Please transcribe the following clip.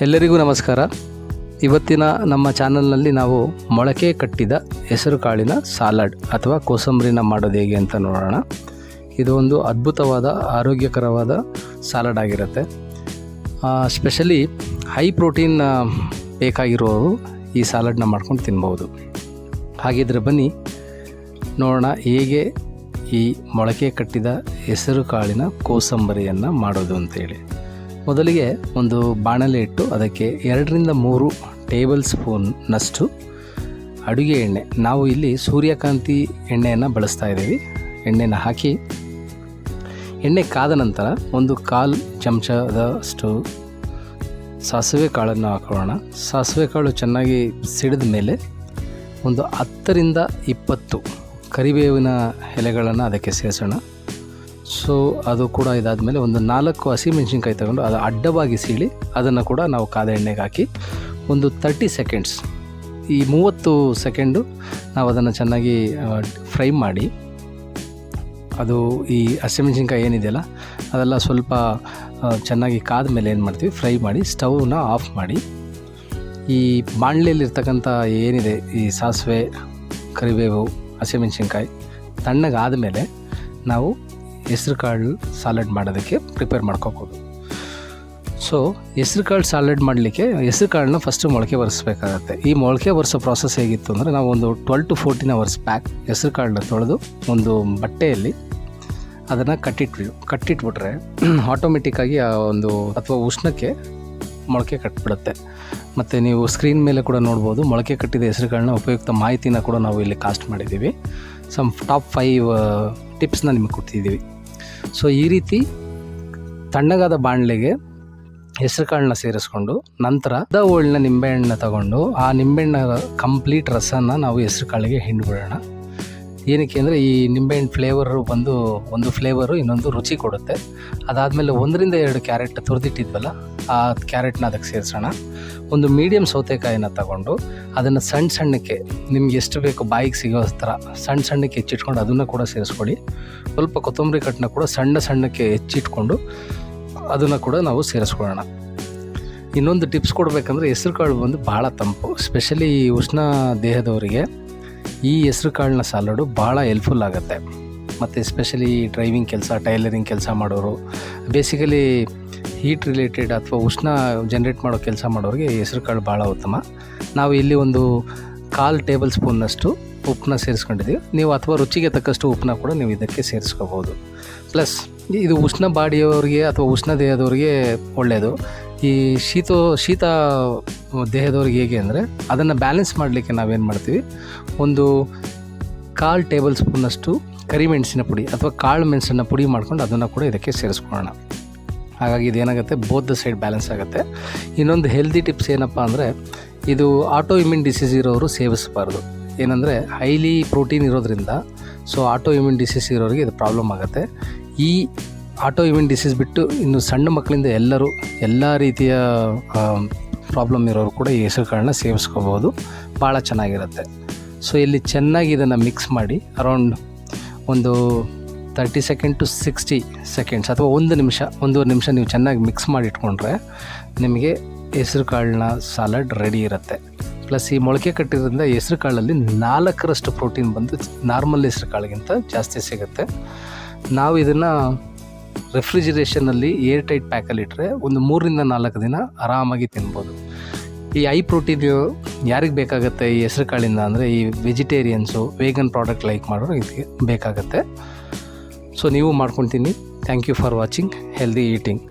ಎಲ್ಲರಿಗೂ ನಮಸ್ಕಾರ. ಇವತ್ತಿನ ನಮ್ಮ ಚಾನಲ್ನಲ್ಲಿ ನಾವು ಮೊಳಕೆ ಕಟ್ಟಿದ ಹೆಸರು ಕಾಳಿನ ಸಾಲಡ್ ಅಥವಾ ಕೋಸಂಬರಿನ ಮಾಡೋದು ಹೇಗೆ ಅಂತ ನೋಡೋಣ. ಇದು ಒಂದು ಅದ್ಭುತವಾದ ಆರೋಗ್ಯಕರವಾದ ಸಾಲಡ್ ಆಗಿರುತ್ತೆ. ಸ್ಪೆಷಲಿ ಹೈ ಪ್ರೋಟೀನ್ ಬೇಕಾಗಿರೋರು ಈ ಸಾಲಡ್ನ ಮಾಡ್ಕೊಂಡು ತಿನ್ಬೋದು. ಹಾಗಿದ್ರೆ ಬನ್ನಿ ನೋಡೋಣ ಹೇಗೆ ಈ ಮೊಳಕೆ ಕಟ್ಟಿದ ಹೆಸರು ಕಾಳಿನ ಕೋಸಂಬರಿಯನ್ನು ಮಾಡೋದು ಅಂತೇಳಿ. ಮೊದಲಿಗೆ ಒಂದು ಬಾಣಲೆ ಇಟ್ಟು ಅದಕ್ಕೆ 2-3 ಟೇಬಲ್ ಸ್ಪೂನ್ನಷ್ಟು ಅಡುಗೆ ಎಣ್ಣೆ, ನಾವು ಇಲ್ಲಿ ಸೂರ್ಯಕಾಂತಿ ಎಣ್ಣೆಯನ್ನು ಬಳಸ್ತಾ ಇದ್ದೀವಿ. ಎಣ್ಣೆನ ಹಾಕಿ ಎಣ್ಣೆ ಕಾದ ನಂತರ 1/4 ಚಮಚದಷ್ಟು ಸಾಸಿವೆ ಕಾಳನ್ನು ಹಾಕೊಳ್ಳೋಣ. ಸಾಸಿವೆ ಕಾಳು ಚೆನ್ನಾಗಿ ಸಿಡಿದ ಮೇಲೆ ಒಂದು 10-20 ಕರಿಬೇವಿನ ಎಲೆಗಳನ್ನು ಅದಕ್ಕೆ ಸೇರಿಸೋಣ. ಸೊ ಅದು ಕೂಡ ಇದಾದಮೇಲೆ ಒಂದು 4 ಹಸಿಮೆಣಸಿನ್ಕಾಯಿ ತಗೊಂಡು ಅದು ಅಡ್ಡವಾಗಿ ಸೀಳಿ ಅದನ್ನು ಕೂಡ ನಾವು ಕಾದ ಎಣ್ಣೆಗೆ ಹಾಕಿ ಒಂದು 30 ಸೆಕೆಂಡ್ಸ್, ಈ 30 ಸೆಕೆಂಡು ನಾವು ಅದನ್ನು ಚೆನ್ನಾಗಿ ಫ್ರೈ ಮಾಡಿ, ಅದು ಈ ಹಸಿಮೆಣಸಿನ್ಕಾಯಿ ಏನಿದೆಯಲ್ಲ ಅದೆಲ್ಲ ಸ್ವಲ್ಪ ಚೆನ್ನಾಗಿ ಕಾದ ಮೇಲೆ ಏನು ಮಾಡ್ತೀವಿ, ಫ್ರೈ ಮಾಡಿ ಸ್ಟವ್ನ ಆಫ್ ಮಾಡಿ ಈ ಬಾಣಲೆಯಲ್ಲಿರ್ತಕ್ಕಂಥ ಏನಿದೆ ಈ ಸಾಸಿವೆ, ಕರಿಬೇವು, ಹಸಿಮೆಣಸಿನ್ಕಾಯಿ ತಣ್ಣಗಾದ ಮೇಲೆ ನಾವು ಹೆಸ್ರು ಕಾಳು ಸಾಲಡ್ ಮಾಡೋದಕ್ಕೆ ಪ್ರಿಪೇರ್ ಮಾಡ್ಕೋಬೋದು. ಸೊ ಹೆಸ್ರು ಕಾಳು ಸಾಲಡ್ ಮಾಡಲಿಕ್ಕೆ ಹೆಸ್ರು ಕಾಳನ್ನ ಫಸ್ಟು ಮೊಳಕೆ ಬರೆಸ್ಬೇಕಾಗತ್ತೆ. ಈ ಮೊಳಕೆ ಬರೆಸೋ ಪ್ರಾಸೆಸ್ ಹೇಗಿತ್ತು ಅಂದರೆ, ನಾವು ಒಂದು 12-14 ಅವರ್ಸ್ ಬ್ಯಾಕ್ ಹೆಸ್ರು ಕಾಳನ್ನ ತೊಳೆದು ಒಂದು ಬಟ್ಟೆಯಲ್ಲಿ ಅದನ್ನು ಕಟ್ಟಿಟ್ಬಿಟ್ರೆ ಆಟೋಮೆಟಿಕ್ಕಾಗಿ ಆ ಒಂದು ಅಥವಾ ಉಷ್ಣಕ್ಕೆ ಮೊಳಕೆ ಕಟ್ಟಿಬಿಡುತ್ತೆ. ಮತ್ತು ನೀವು ಸ್ಕ್ರೀನ್ ಮೇಲೆ ಕೂಡ ನೋಡ್ಬೋದು, ಮೊಳಕೆ ಕಟ್ಟಿದ ಹೆಸ್ರು ಕಾಳನ್ನ ಉಪಯುಕ್ತ ಮಾಹಿತಿನ ಕೂಡ ನಾವು ಇಲ್ಲಿ ಕಾಸ್ಟ್ ಮಾಡಿದ್ದೀವಿ. ಟಾಪ್ 5 ಟಿಪ್ಸ್ನ ನಿಮಗೆ ಕೊಡ್ತಿದ್ದೀವಿ. ಸೊ ಈ ರೀತಿ ತಣ್ಣಗಾದ ಬಾಣಲೆಗೆ ಹೆಸರು ಕಾಳನ್ನ ಸೇರಿಸ್ಕೊಂಡು ನಂತರ ಹೋಳಿನ ನಿಂಬೆಹಣ್ಣನ್ನ ತಗೊಂಡು ಆ ನಿಂಬೆಹಣ್ಣ ಕಂಪ್ಲೀಟ್ ರಸನ ನಾವು ಹೆಸರು ಕಾಳಿಗೆ ಹಿಂಡ್ಬಿಡೋಣ. ಏನಕ್ಕೆ ಅಂದರೆ ಈ ನಿಂಬೆಹಣ್ಣು ಫ್ಲೇವರು ಬಂದು ಒಂದು ಫ್ಲೇವರು ಇನ್ನೊಂದು ರುಚಿ ಕೊಡುತ್ತೆ. ಅದಾದಮೇಲೆ 1-2 ಕ್ಯಾರೆಟ್ ತುರಿದಿಟ್ಟಿದ್ವಲ್ಲ ಆ ಕ್ಯಾರೆಟ್ನ ಅದಕ್ಕೆ ಸೇರಿಸೋಣ. ಒಂದು ಮೀಡಿಯಮ್ ಸೌತೆಕಾಯಿನ ತಗೊಂಡು ಅದನ್ನು ಸಣ್ಣಕ್ಕೆ ನಿಮ್ಗೆ ಎಷ್ಟು ಬೇಕು ಬಾಯಿಗೆ ಸಿಗೋ ಥರ ಸಣ್ಣಕ್ಕೆ ಹೆಚ್ಚಿಟ್ಕೊಂಡು ಅದನ್ನು ಕೂಡ ಸೇರಿಸ್ಕೊಳ್ಳಿ. ಸ್ವಲ್ಪ ಕೊತ್ತಂಬರಿ ಕಟ್ಟನ್ನ ಕೂಡ ಸಣ್ಣಕ್ಕೆ ಹೆಚ್ಚಿಟ್ಕೊಂಡು ಅದನ್ನು ಕೂಡ ನಾವು ಸೇರಿಸ್ಕೊಳ್ಳೋಣ. ಇನ್ನೊಂದು ಟಿಪ್ಸ್ ಕೊಡಬೇಕಂದ್ರೆ, ಹೆಸ್ರು ಕಾಳು ಬಂದು ಭಾಳ ತಂಪು, ಸ್ಪೆಷಲಿ ಉಷ್ಣ ದೇಹದವರಿಗೆ ಈ ಹೆಸ್ರು ಕಾಳಿನ ಸಾಲಡು ಭಾಳ ಹೆಲ್ಪ್ಫುಲ್ ಆಗುತ್ತೆ. ಮತ್ತು ಎಸ್ಪೆಷಲಿ ಡ್ರೈವಿಂಗ್ ಕೆಲಸ, ಟೈಲರಿಂಗ್ ಕೆಲಸ ಮಾಡೋರು, ಬೇಸಿಕಲಿ ಹೀಟ್ ರಿಲೇಟೆಡ್ ಅಥವಾ ಉಷ್ಣ ಜನ್ರೇಟ್ ಮಾಡೋ ಕೆಲಸ ಮಾಡೋರಿಗೆ ಹೆಸ್ರು ಕಾಳು ಭಾಳ ಉತ್ತಮ. ನಾವು ಇಲ್ಲಿ ಒಂದು 1/4 ಟೇಬಲ್ ಸ್ಪೂನ್ನಷ್ಟು ಉಪ್ಪನ್ನ ಸೇರಿಸ್ಕೊಂಡಿದ್ದೀವಿ. ನೀವು ಅಥವಾ ರುಚಿಗೆ ತಕ್ಕಷ್ಟು ಉಪ್ಪನ್ನ ಕೂಡ ನೀವು ಇದಕ್ಕೆ ಸೇರಿಸ್ಕೋಬೋದು. ಪ್ಲಸ್ ಇದು ಉಷ್ಣ ಬಾಡಿಯವರಿಗೆ ಅಥವಾ ಉಷ್ಣ ದೇಹದವ್ರಿಗೆ ಒಳ್ಳೆಯದು. ಈ ಶೀತ ದೇಹದವ್ರಿಗೆ ಹೇಗೆ ಅಂದರೆ, ಅದನ್ನು ಬ್ಯಾಲೆನ್ಸ್ ಮಾಡಲಿಕ್ಕೆ ನಾವೇನು ಮಾಡ್ತೀವಿ, ಒಂದು 1/4 ಟೇಬಲ್ ಸ್ಪೂನ್ನಷ್ಟು ಕರಿಮೆಣಸಿನ ಪುಡಿ ಅಥವಾ ಕಾಳು ಮೆಣಸನ್ನು ಪುಡಿ ಮಾಡ್ಕೊಂಡು ಅದನ್ನು ಕೂಡ ಇದಕ್ಕೆ ಸೇರಿಸ್ಕೊಳ್ಳೋಣ. ಹಾಗಾಗಿ ಇದೇನಾಗುತ್ತೆ, ಬೋತ್ ಸೈಡ್ ಬ್ಯಾಲೆನ್ಸ್ ಆಗುತ್ತೆ. ಇನ್ನೊಂದು ಹೆಲ್ದಿ ಟಿಪ್ಸ್ ಏನಪ್ಪ ಅಂದರೆ, ಇದು ಆಟೋ ಇಮ್ಯೂನ್ ಡಿಸೀಸ್ ಇರೋರು ಸೇವಿಸಬಾರ್ದು. ಏನಂದರೆ ಹೈಲಿ ಪ್ರೋಟೀನ್ ಇರೋದ್ರಿಂದ, ಸೊ ಆಟೋ ಇಮ್ಯೂನ್ ಡಿಸೀಸ್ ಇರೋರಿಗೆ ಇದು ಪ್ರಾಬ್ಲಮ್ ಆಗುತ್ತೆ. ಈ ಆಟೋ ಇಮ್ಯೂನ್ ಡಿಸೀಸ್ ಬಿಟ್ಟು ಇನ್ನು ಸಣ್ಣ ಮಕ್ಕಳಿಂದ ಎಲ್ಲ ರೀತಿಯ ಪ್ರಾಬ್ಲಮ್ ಇರೋರು ಕೂಡ ಈ ಹೆಸರು ಕಾಳನ್ನ ಸೇವಿಸ್ಕೋಬೋದು, ಭಾಳ ಚೆನ್ನಾಗಿರುತ್ತೆ. ಸೊ ಇಲ್ಲಿ ಚೆನ್ನಾಗಿ ಇದನ್ನು ಮಿಕ್ಸ್ ಮಾಡಿ ಅರೌಂಡ್ ಒಂದು 30 ಸೆಕೆಂಡ್ ಟು 60 ಸೆಕೆಂಡ್ಸ್ ಅಥವಾ 1-1.5 ನಿಮಿಷ ನೀವು ಚೆನ್ನಾಗಿ ಮಿಕ್ಸ್ ಮಾಡಿ ಇಟ್ಕೊಂಡ್ರೆ ನಿಮಗೆ ಹೆಸ್ರು ಕಾಳಿನ ಸಾಲಡ್ ರೆಡಿ ಇರುತ್ತೆ. ಪ್ಲಸ್ ಈ ಮೊಳಕೆ ಕಟ್ಟಿರೋದ್ರಿಂದ ಹೆಸ್ರು ಕಾಳಲ್ಲಿ 4ರಷ್ಟು ಪ್ರೋಟೀನ್ ಬಂದು ನಾರ್ಮಲ್ ಹೆಸ್ರು ಕಾಳಿಗಿಂತ ಜಾಸ್ತಿ ಸಿಗುತ್ತೆ. ನಾವು ಇದನ್ನು ರೆಫ್ರಿಜಿರೇಷನಲ್ಲಿ ಏರ್ ಟೈಟ್ ಪ್ಯಾಕಲ್ಲಿ ಇಟ್ಟರೆ ಒಂದು 3-4 ದಿನ ಆರಾಮಾಗಿ ತಿನ್ಬೋದು. ಈ ಹೈ ಪ್ರೋಟೀನ್ ಯಾರಿಗೆ ಬೇಕಾಗುತ್ತೆ ಈ ಹೆಸ್ರು ಕಾಳಿಂದ ಅಂದರೆ, ಈ ವೆಜಿಟೇರಿಯನ್ಸು, ವೇಗನ್ ಪ್ರಾಡಕ್ಟ್ ಲೈಕ್ ಮಾಡೋರು ಇದಕ್ಕೆ ಬೇಕಾಗುತ್ತೆ. ಸೊ ನೀವು ಮಾಡ್ಕೊತೀನಿ. Thank you for watching healthy eating.